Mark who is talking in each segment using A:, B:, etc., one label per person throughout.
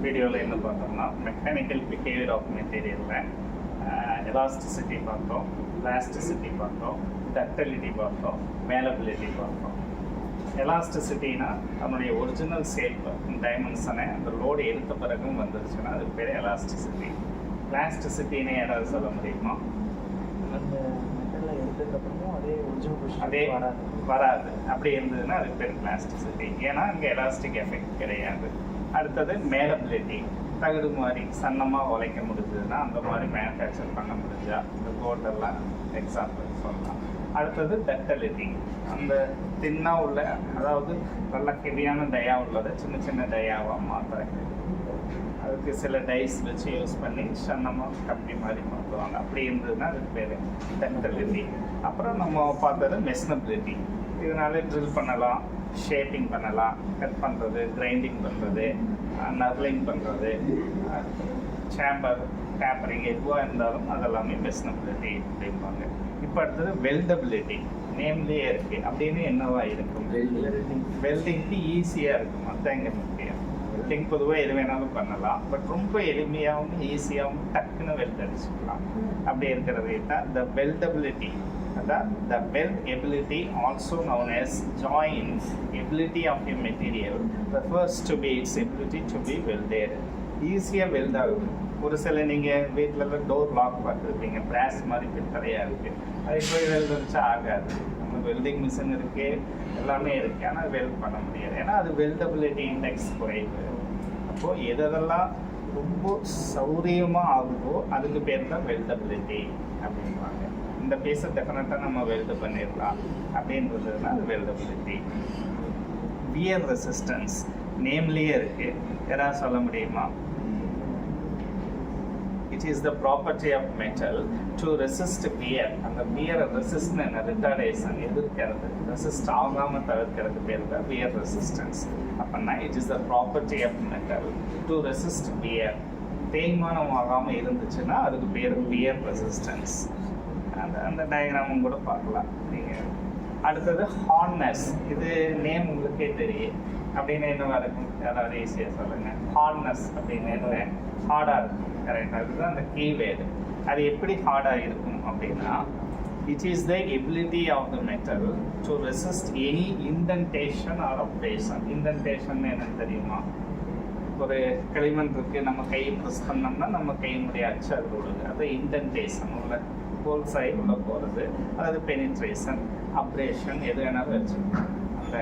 A: வீடியோவில் என்ன பார்த்தோம்னா மெக்கானிக்கல் பிஹேவியர் ஆஃப் மெட்டீரியலில் எலாஸ்டிசிட்டி பார்த்தோம், பிளாஸ்டிசிட்டி பார்த்தோம், டக்டிலிட்டி பார்த்தோம், மேலபிலிட்டி பார்த்தோம். எலாஸ்டிசிட்டினா அதனுடைய ஒரிஜினல் ஷேப் டைமென்ஷனை அந்த லோடு எடுத்த பிறகும் வந்துருச்சுன்னா அது பேர் எலாஸ்டிசிட்டி. பிளாஸ்டிசிட்டின்னு யாராவது சொல்ல முடியுமா?
B: அந்த மெட்டலில் எடுத்ததுக்கப்புறமும் அதே
A: வராது. அப்படி இருந்ததுன்னா அதுக்கு பேர் பிளாஸ்டிசிட்டி. ஏன்னா இங்கே எலாஸ்டிக் எஃபெக்ட் கிடையாது. அடுத்தது மேலபிலிட்டி. தகுடு மாதிரி சன்னமாக உழைக்க முடிஞ்சதுன்னா அந்த மாதிரி மேனுஃபேக்சர் பண்ண முடிஞ்சா இந்த கோல்டெல்லாம் எக்ஸாம்பிள் சொல்லலாம். அடுத்தது டக்டிலிட்டி. அந்த தின்னாக உள்ள, அதாவது நல்ல ஹெவியான டயா உள்ளதை சின்ன சின்ன டயாவாக மாற்றுறாங்க. அதுக்கு சில டைஸ் வச்சு யூஸ் பண்ணி சன்னமாக கம்பி மாதிரி மாற்றுவாங்க. அப்படி இருந்ததுன்னா அதுக்கு பேர் டக்டிலிட்டி. அப்புறம் நம்ம பார்த்தது மெஷினபிலிட்டி. இதனால ட்ரில் பண்ணலாம், ஷேப்பிங் பண்ணலாம், கட் பண்ணுறது, கிரைண்டிங் பண்ணுறது, நர்லிங் பண்ணுறது, சேம்பர், டேப்பரிங் எதுவாக இருந்தாலும் அதெல்லாமே மெஷினபிலிட்டி அப்படிம்பாங்க. இப்போ அடுத்தது வெல்டபிலிட்டி. நேம்லேயே இருக்குது. அப்படின்னு என்னவா இருக்கும்? வெல்டிங்க்கு ஈஸியாக இருக்கும். அதுதான் இங்கே முக்கியம். வெல்டிங் பொதுவாக எது வேணாலும் பண்ணலாம், பட் ரொம்ப எளிமையாகவும் ஈஸியாகவும் டக்குன்னு வெல்ட் அடிச்சுக்கலாம். அப்படி இருக்கிறது தான் த வெல்டபிலிட்டி. அதான் the weld ability, also known as joint ability of a material, refers to be its ability to be welded. ஈஸியாக வெல்ட் ஆகுது. ஒரு சில நீங்கள் வீட்டில் டோர் லாக் பார்த்துருப்பீங்க, பிராஸ் மாதிரி பித்தளையாக இருக்குது. அது போய் வெல்ட் வச்சா ஆகாது. நமக்கு வெல்டிங் மிஷின் இருக்குது, எல்லாமே இருக்குது, ஆனால் வெல்ட் பண்ண முடியாது. ஏன்னா அது வெல்டபிலிட்டி இண்டெக்ஸ் குறைவு. அப்போது எதெல்லாம் ரொம்ப சௌரியமாக ஆகுதோ அதுக்கு பேர் தான் வெல்டபிலிட்டி அப்படின்வாங்க. இந்த பீஸை டெஃபினட்டாக நம்ம வெல்டு பண்ணிடலாம் அப்படின்றதுனா அது வெல்டபிலிட்டி. வியர் ரெசிஸ்டன்ஸ் நேம்லேயே இருக்குது. யாராவது சொல்ல முடியுமா? It is the property of metal to resist wear. அந்த வியரை ரெசிஸ்ட் என்ன, ரிட்டார்டேஷன், எதிர்க்கிறது, ரெசிஸ்ட் ஆகாமல் தவிர்க்கிறது பேர் தான் வியர் ரெசிஸ்டன்ஸ். அப்படின்னா it is the property of metal to resist wear. தேய்மானம் ஆகாமல் இருந்துச்சுன்னா அதுக்கு பேர் வியர் ரெசிஸ்டன்ஸ். அந்த டயக்ராமும் கூட பார்க்கலாம் நீங்கள். அடுத்தது ஹார்ட்னஸ். இது நேம் உங்களுக்கே தெரியும். அப்படின்னு என்னவா இருக்கும்? யாராவது ஈஸியாக சொல்லுங்கள். ஹார்ட்னஸ் அப்படின்னு என்ன? ஹார்டாக இருக்கும். கரெக்டாக. அதுதான் அந்த கீவேர்டு. அது எப்படி ஹார்டாக இருக்கும் அப்படின்னா, it is the ability of the metal to resist any indentation or abrasion. Indentation என்னன்னு தெரியுமா? ஒரு களிமண் இருக்குது, நம்ம கையை ப்ரெஸ் பண்ணோம்னா நம்ம கையினுடைய அச்சு அது விடுது. அது இன்டென்டேஷன் உள்ள ஹோல் சைடு உள்ள போகிறது. அதாவது பெனிட்ரேஷன், அப்ரேஷன், எது வேணாலும் வச்சுக்கணும். அந்த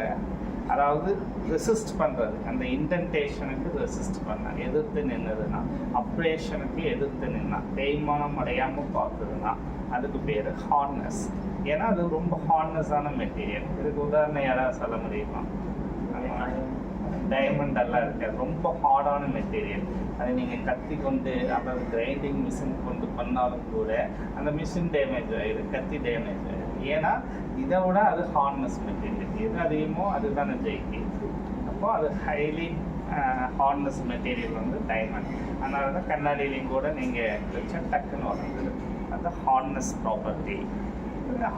A: அதாவது ரெசிஸ்ட் பண்ணுறது, அந்த இன்டென்டேஷனுக்கு ரெசிஸ்ட் பண்ண, எதிர்த்து நின்றுதுன்னா, அப்ரேஷனுக்கு எதிர்த்து நின்னா, தேய்மானம் அடையாமல் பார்த்ததுன்னா அதுக்கு பேர் ஹார்ட்னஸ். ஏன்னா அது ரொம்ப ஹார்ட்னஸான மெட்டீரியல். இதுக்கு உதாரணம் யாராவது சொல்ல முடியுமா? டைமண்ட் எல்லாம் இருக்காது, ரொம்ப ஹார்டான மெட்டீரியல். அதை நீங்கள் கத்தி கொண்டு, அதாவது கிரைண்டிங் மிஷின் கொண்டு பண்ணாலும் கூட அந்த மிஷின் டேமேஜ் ஆகிடும், கத்தி டேமேஜ் ஆகிடும். ஏன்னா இதை விட அது ஹார்ட்னஸ் மெட்டீரியல். எது அதிகமோ அதுதானே ஜெயிக்கும். அப்போது அது ஹைலி ஹார்ட்னஸ் மெட்டீரியல் வந்து டைமண்ட். அதனால தான் கண்ணாடியிலையும் கூட நீங்கள் வச்சா டக்குன்னு வளர்ந்துடும். அது ஹார்ட்னஸ் ப்ராப்பர்ட்டி.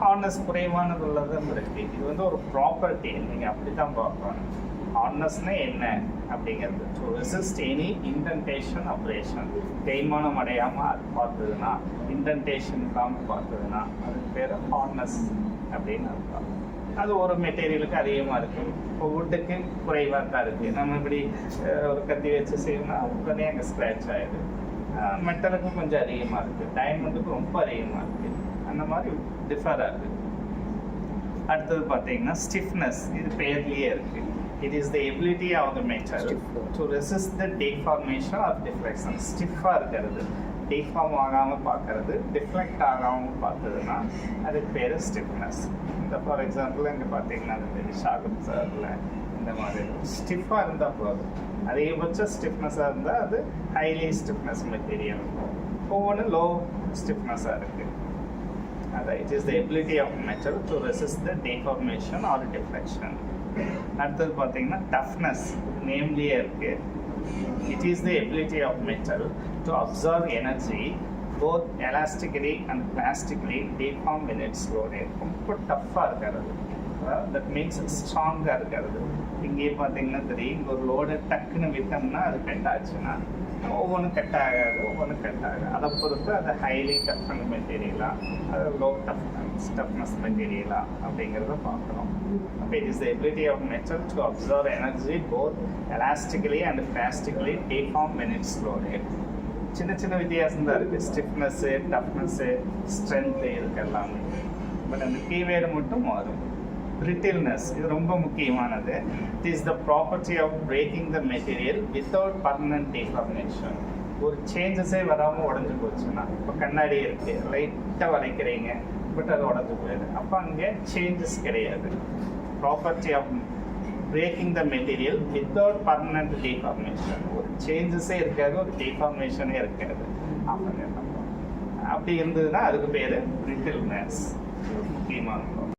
A: ஹார்ட்னஸ் குறைவானது உள்ளதும் இருக்குது. இது வந்து ஒரு ப்ராப்பர்ட்டி, நீங்கள் அப்படி தான் பார்க்கணும். ஹார்ட்னஸ்னா என்ன அப்படிங்கிறது, டு ரெசிஸ்ட் எனி இன்டென்டேஷன் அப்ரேஷன். தேய்மானம் அடையாமல் அது பார்த்ததுன்னா, இன்டென்டேஷன் இல்லாமல் பார்த்ததுன்னா அதுக்கு பேர் ஹார்ட்னஸ் அப்படின்னு அர்த்தம். அது ஒரு மெட்டீரியலுக்கு அதிகமாக இருக்கும். இப்போ வுட்டுக்கு குறைவாக தான் இருக்குது. நம்ம இப்படி ஒரு கத்தி வச்சு செய்யணும்னா உடனே அங்கே ஸ்க்ராட்ச் ஆகிடுது. மெட்டலுக்கு கொஞ்சம் அதிகமாக இருக்குது, டைமண்டுக்கு ரொம்ப அதிகமாக இருக்குது. அந்த மாதிரி டிஃபர் ஆகுது. அடுத்தது பார்த்தீங்கன்னா ஸ்டிஃப்னஸ். இது பேர்லேயே இருக்குது. It is the ability of the metal to resist the deformation or deflection. ஸ்டிஃபாக இருக்கிறது, டிஃபார்ம் ஆகாமல் பார்க்கறது, டிஃப்ளெக்ட் ஆகாமல் பார்த்ததுன்னா அதுக்கு பேர் ஸ்டிஃப்னஸ். இந்த ஃபார் எக்ஸாம்பிள் இங்கே பார்த்தீங்கன்னா அது ஷார்ப் சாரில் இந்த மாதிரி ஸ்டிஃபாக இருந்தால் போதும். அதிகபட்ச ஸ்டிஃப்னஸாக இருந்தால் அது ஹைலி ஸ்டிஃப்னஸ் மெட்டீரியல். ஒவ்வொன்று லோ ஸ்டிஃப்னஸாக இருக்குது. அதான் it is the ability of metal to resist the deformation or deflection. அடுத்தது பார்த்தீங்கன்னா டஃப்னஸ். நேம்லேயே இருக்குது. It is the ability of metal to absorb energy both elastically and plastically deform when it's loaded. ரொம்ப டஃப்பாக இருக்கிறது. தட் மீன்ஸ் ஸ்ட்ராங்காக இருக்கிறது. இங்கேயே பார்த்தீங்கன்னா தெரியும், இங்கே ஒரு லோடை டக்குன்னு விட்டோம்னா அது கட் ஆச்சுன்னா ஒவ்வொன்றும் கட் ஆகாது, ஒவ்வொன்றும் கட் ஆகாது. அதை பொறுத்து அது ஹைலி டஃப்னஸ் மெட்டீரியலா, அது லோ டஃப்னஸ் மெட்டீரியலா அப்படிங்கிறத பார்க்கணும். அப்போ it is the ability of metal to absorb energy both elastically and plastically deform when it's loaded. சின்ன சின்ன வித்தியாசம் தான் இருக்குது, ஸ்டிஃப்னஸ்ஸு, டஃப்னஸ்ஸு, ஸ்ட்ரென்த்து, இதுக்கு எல்லாமே. பட் அந்த கீவேர்டு மட்டும் மாறும். பிரிட்டில்னஸ், இது ரொம்ப முக்கியமானது. It is the property of breaking the material without permanent deformation. ஒரு சேஞ்சஸே வராமல் உடஞ்சி போச்சுன்னா, இப்போ கண்ணாடி இருக்குது, லைட்டாக வளைக்கிறீங்க, பட் அது உடஞ்சி போயிடுது, அப்போ அங்கே சேஞ்சஸ் கிடையாது. Property of breaking the material without permanent deformation. ஒரு சேஞ்சஸே இருக்காது, ஒரு டிஃபார்மேஷனே இருக்காது. அப்படி இருந்ததுன்னா அதுக்கு பேர் பிரிட்டில்னஸ். முக்கியமாக இருக்கும்.